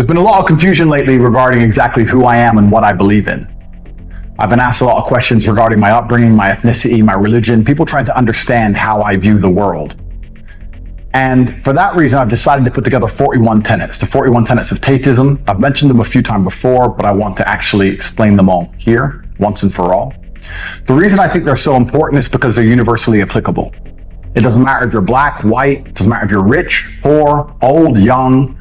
There's been a lot of confusion lately regarding exactly who I am and what I believe in. I've been asked a lot of questions regarding my upbringing, my ethnicity, my religion, people trying to understand how I view the world. And for that reason, I've decided to put together 41 tenets, the 41 tenets of Tatism. I've mentioned them a few times before, but I want to actually explain them all here, once and for all. The reason I think they're so important is because they're universally applicable. It doesn't matter if you're black, white, it doesn't matter if you're rich, poor, old, young.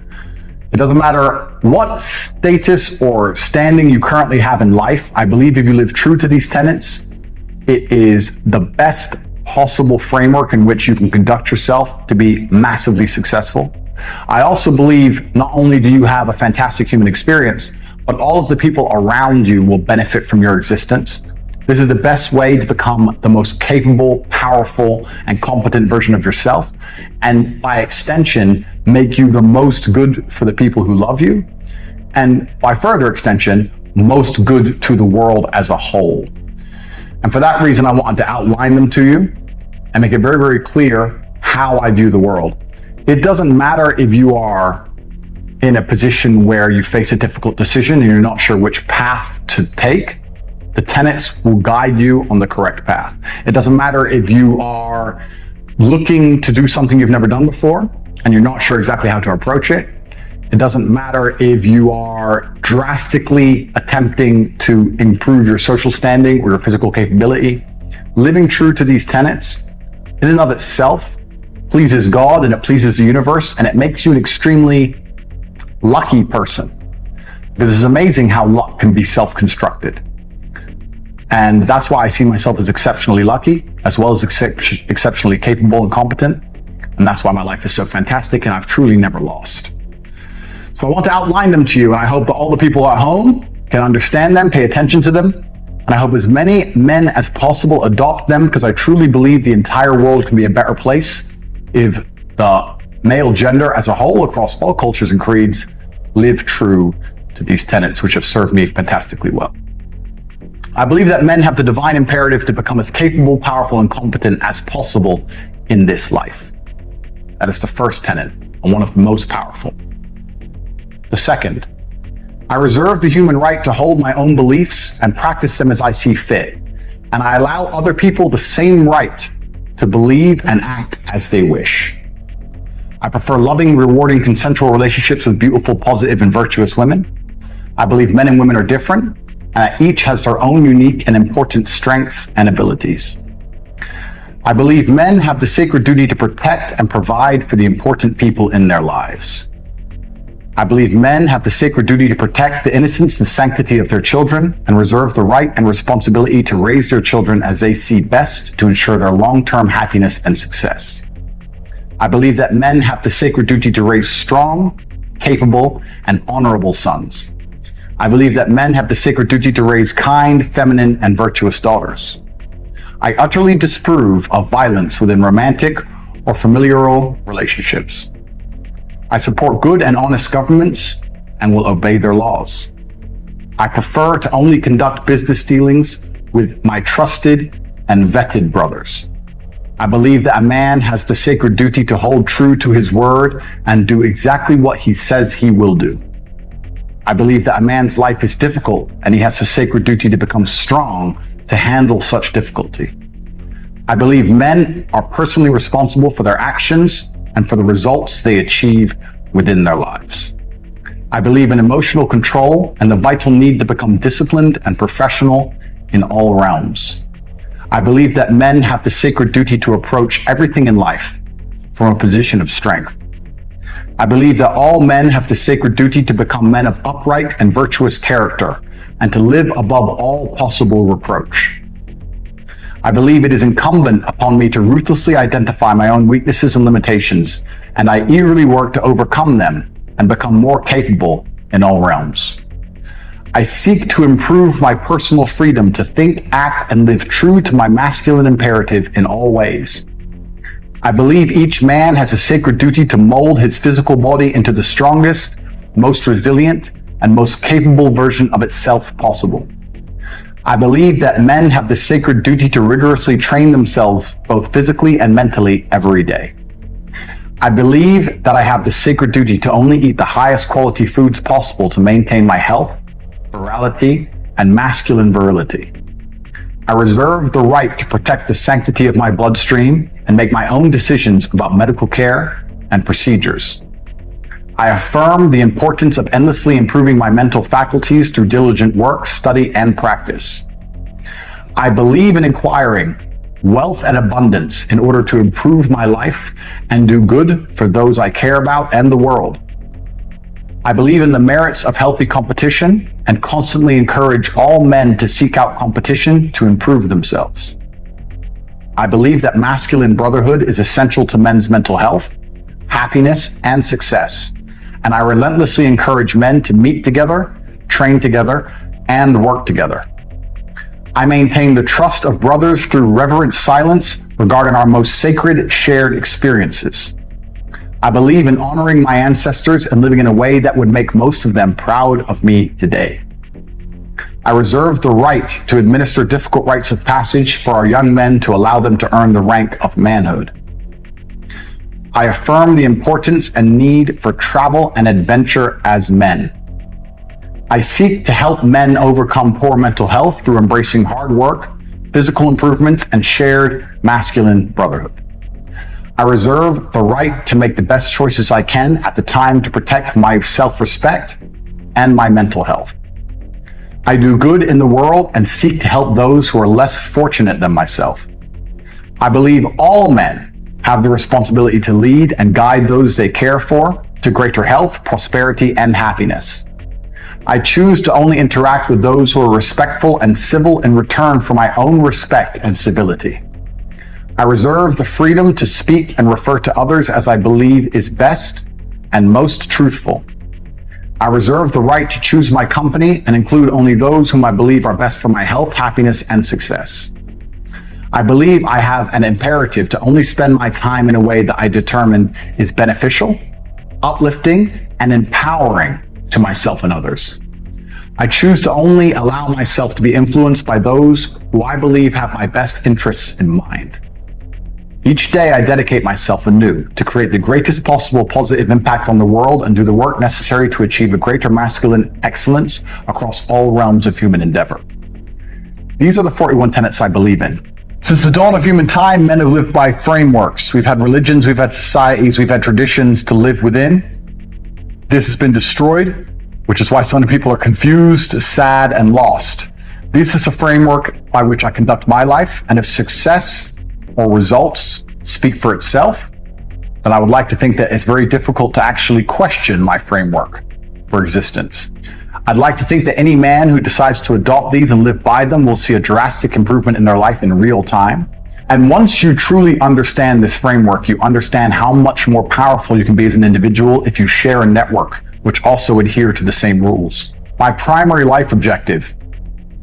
It doesn't matter what status or standing you currently have in life. I believe if you live true to these tenets, it is the best possible framework in which you can conduct yourself to be massively successful. I also believe not only do you have a fantastic human experience, but all of the people around you will benefit from your existence. This is the best way to become the most capable, powerful, and competent version of yourself, and by extension, make you the most good for the people who love you, and by further extension, most good to the world as a whole. And for that reason, I wanted to outline them to you and make it very, very clear how I view the world. It doesn't matter if you are in a position where you face a difficult decision and you're not sure which path to take. The tenets will guide you on the correct path. It doesn't matter if you are looking to do something you've never done before and you're not sure exactly how to approach it. It doesn't matter if you are drastically attempting to improve your social standing or your physical capability. Living true to these tenets in and of itself pleases God and it pleases the universe, and it makes you an extremely lucky person. Because it's amazing how luck can be self-constructed. And that's why I see myself as exceptionally lucky, as well as exceptionally capable and competent. And that's why my life is so fantastic and I've truly never lost. So I want to outline them to you, and I hope that all the people at home can understand them, pay attention to them. And I hope as many men as possible adopt them, because I truly believe the entire world can be a better place if the male gender as a whole, across all cultures and creeds, live true to these tenets, which have served me fantastically well. I believe that men have the divine imperative to become as capable, powerful, and competent as possible in this life. That is the first tenet, and one of the most powerful. The second, I reserve the human right to hold my own beliefs and practice them as I see fit, and I allow other people the same right to believe and act as they wish. I prefer loving, rewarding, consensual relationships with beautiful, positive, and virtuous women. I believe men and women are different, and each has their own unique and important strengths and abilities. I believe men have the sacred duty to protect and provide for the important people in their lives. I believe men have the sacred duty to protect the innocence and sanctity of their children and reserve the right and responsibility to raise their children as they see best to ensure their long-term happiness and success. I believe that men have the sacred duty to raise strong, capable, and honorable sons. I believe that men have the sacred duty to raise kind, feminine, and virtuous daughters. I utterly disapprove of violence within romantic or familial relationships. I support good and honest governments and will obey their laws. I prefer to only conduct business dealings with my trusted and vetted brothers. I believe that a man has the sacred duty to hold true to his word and do exactly what he says he will do. I believe that a man's life is difficult and he has a sacred duty to become strong to handle such difficulty. I believe men are personally responsible for their actions and for the results they achieve within their lives. I believe in emotional control and the vital need to become disciplined and professional in all realms. I believe that men have the sacred duty to approach everything in life from a position of strength. I believe that all men have the sacred duty to become men of upright and virtuous character and to live above all possible reproach. I believe it is incumbent upon me to ruthlessly identify my own weaknesses and limitations, and I eagerly work to overcome them and become more capable in all realms. I seek to improve my personal freedom to think, act, and live true to my masculine imperative in all ways. I believe each man has a sacred duty to mold his physical body into the strongest, most resilient, and most capable version of itself possible. I believe that men have the sacred duty to rigorously train themselves both physically and mentally every day. I believe that I have the sacred duty to only eat the highest quality foods possible to maintain my health, virality, and masculine virility. I reserve the right to protect the sanctity of my bloodstream and make my own decisions about medical care and procedures. I affirm the importance of endlessly improving my mental faculties through diligent work, study, and practice. I believe in acquiring wealth and abundance in order to improve my life and do good for those I care about and the world. I believe in the merits of healthy competition and constantly encourage all men to seek out competition to improve themselves. I believe that masculine brotherhood is essential to men's mental health, happiness, and success, and I relentlessly encourage men to meet together, train together, and work together. I maintain the trust of brothers through reverent silence regarding our most sacred shared experiences. I believe in honoring my ancestors and living in a way that would make most of them proud of me today. I reserve the right to administer difficult rites of passage for our young men to allow them to earn the rank of manhood. I affirm the importance and need for travel and adventure as men. I seek to help men overcome poor mental health through embracing hard work, physical improvements, and shared masculine brotherhood. I reserve the right to make the best choices I can at the time to protect my self-respect and my mental health. I do good in the world and seek to help those who are less fortunate than myself. I believe all men have the responsibility to lead and guide those they care for to greater health, prosperity, and happiness. I choose to only interact with those who are respectful and civil in return for my own respect and civility. I reserve the freedom to speak and refer to others as I believe is best and most truthful. I reserve the right to choose my company and include only those whom I believe are best for my health, happiness, and success. I believe I have an imperative to only spend my time in a way that I determine is beneficial, uplifting, and empowering to myself and others. I choose to only allow myself to be influenced by those who I believe have my best interests in mind. Each day I dedicate myself anew to create the greatest possible positive impact on the world and do the work necessary to achieve a greater masculine excellence across all realms of human endeavor. These are the 41 tenets I believe in. Since the dawn of human time, men have lived by frameworks. We've had religions, we've had societies, we've had traditions to live within. This has been destroyed, which is why so many people are confused, sad, and lost. This is a framework by which I conduct my life, and if success or results speak for itself, then I would like to think that it's very difficult to actually question my framework for existence. I'd like to think that any man who decides to adopt these and live by them will see a drastic improvement in their life in real time. And once you truly understand this framework, you understand how much more powerful you can be as an individual if you share a network which also adhere to the same rules. My primary life objective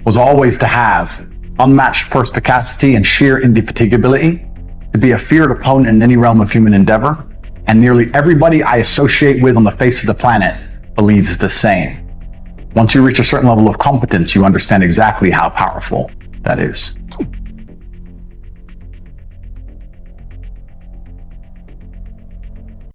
was always to have unmatched perspicacity and sheer indefatigability, to be a feared opponent in any realm of human endeavor, and nearly everybody I associate with on the face of the planet believes the same. Once you reach a certain level of competence, you understand exactly how powerful that is.